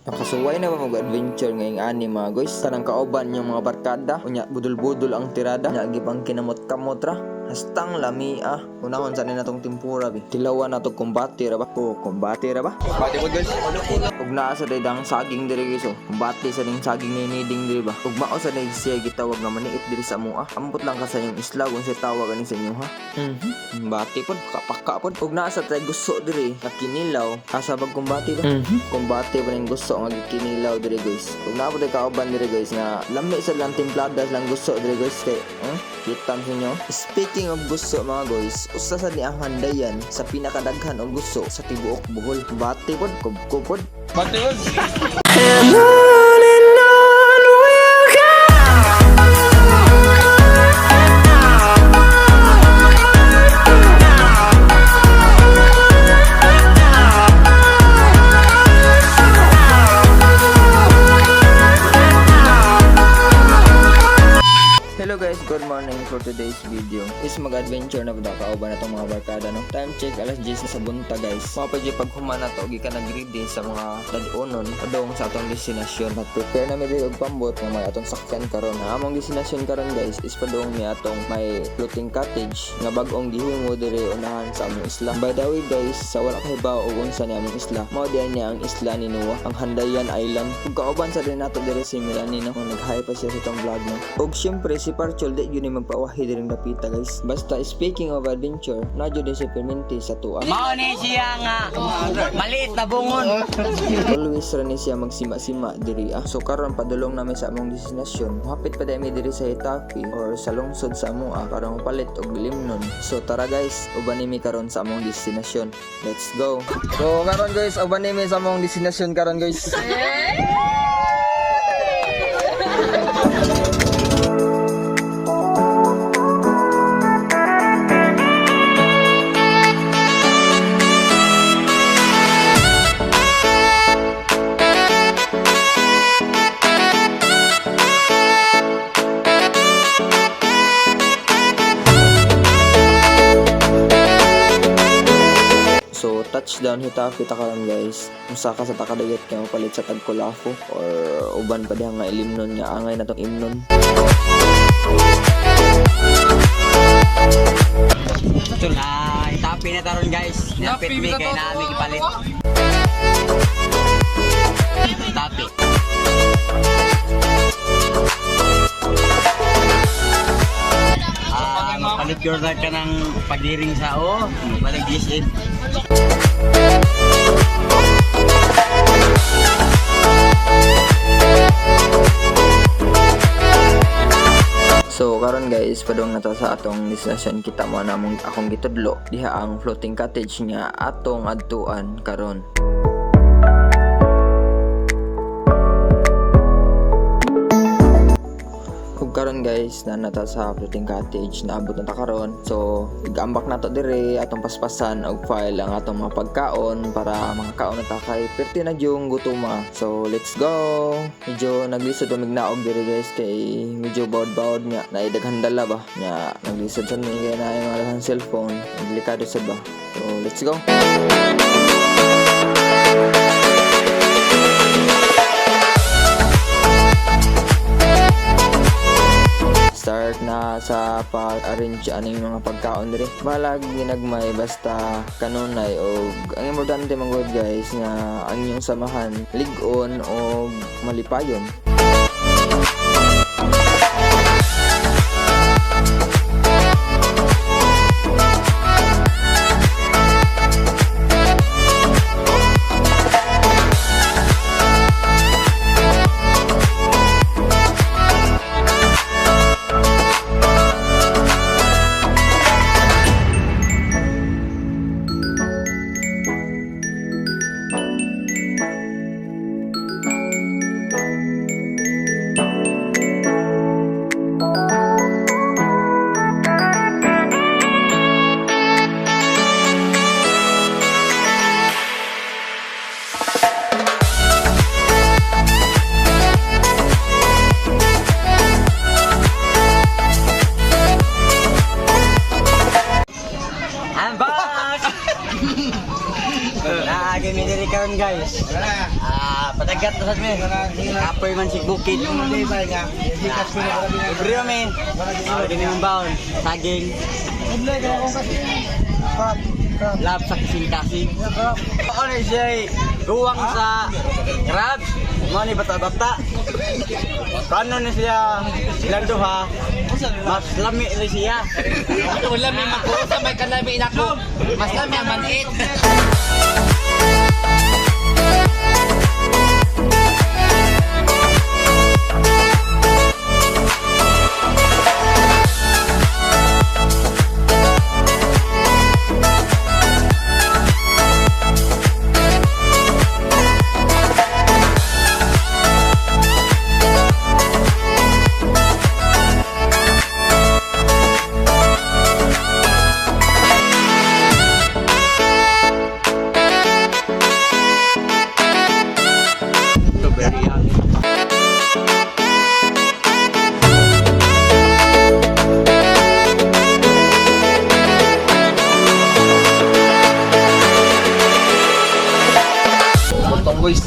Nakasuway na ba mag-adventure ngayong ani mga guys? Kanang kauban yung mga barkada, unya budol-budol ang tirada, nya gipang kinamot-kamot ra. Hastang lamia. Unahon sa na tong tempura bi. Tilawan na to kumbati ra ba? Oh, kumbati ra ba? Kumbati mo guys. Ug naa sa dayang saging diri guys. Oh. Kumbati sa ding saging ni niding diri ba? Ug mao sa day siya gitawag nga maniit diri sa mua. Ambot lang ka sa yung isla kung sa tawag ani sa inyo ha. Kumbati pod, kapaka pod. Ug naa sa tay gusto diri, nakinilaw. Asa bag kumbati ba? Kumbati pa ning gusto nga gikinilaw diri guys. Ug naa pod kauban diri guys nga lami sa lang timpladas lang gusto diri guys kay kita sa inyo. Speaking of gusto mga guys, usa sa ni ang handayan sa pinakadaghan og gusto sa tibuok Bohol. Bati pod, kubkupod. Bati pod. Hello guys, good morning. For today's video is mag-adventure na ba kauban na itong mga barkada no? Time check alas 10 na sa bunta guys. Mapadyo pag humana to, gikan nag-ready sa mga dadonon adong sa atong destinasyon. Nag-prepare na may og pambot nga may atong sakyan karon. Ang among destinasyon karon guys is padung ni atong may floating cottage nga bag-ong gihimo diri unahan sa among isla. By the way guys, sa wala kahibaw og unsa ni among isla, mao diay niya ang isla ni Noah, ang Handayan Island. Ug kauban sa din nato diri si Melanie no, nag-hi pa siya sa itong vlog no. Ug syempre si Parchol di yun yung magpawahi din dapita guys. Basta speaking of adventure, nadyo din si Perminti sa tuwa. Mao ni siya nga maliit na bungon. Always ra ni siya magsima-sima diri So karon padulong namin sa among destinasyon. Hapit pa dami diri sa Hitafi or sa lungsod sa amoa karon palit og limnon. So tara guys, uban nimi karon sa among destinasyon. Let's go. So karon guys, uban nimi sa among destinasyon karon guys. So touchdown Hitafi ta karon guys. Usa ka sa takadayat kay mapalit sa Tagkulafo or uban pa diha nga ilimnon nga angay natong imnon. Hitafi na taron guys. Napit mi kay nami gipalit. Hitafi. Palit your ka ng pagdiring sa balik GSM. So karon guys, padung na to sa atong destination. Kita mo na mong akong gitudlo diha ang floating cottage nga atong adtuan karon. Karon guys, na nata sa floating cottage, naabot na ta karon. So igambak na to dire atong paspasan og file ang atong mga pagkaon para makakaon na ta kay perti na yung gutuma. So let's go. Medyo naglisod mig naog dire guys kay medyo bawd-bawd nga naidaghan dala ba nya naglisod sa ni kay na yung mga cellphone delikado sad ba. So let's go. Start na sa pag-arrange aning mga pagkaon diri. Balag ginagmay basta kanunay og ang importante manggod guys nga ang inyong samahan lig-on og malipayon. Kami diri karon guys. Patag dagat sa me. Kapoy man si bukid. Libre kami. Dini mong baon. Saging. Lab sa kasing-kasing. Ano siya guwang sa crab. Mo ni bata-bata. Kano ni siya silang duha. Mas lami rin siya. Ito lami mako sa may kanami inako. Mas lami ang manit. Potong guys.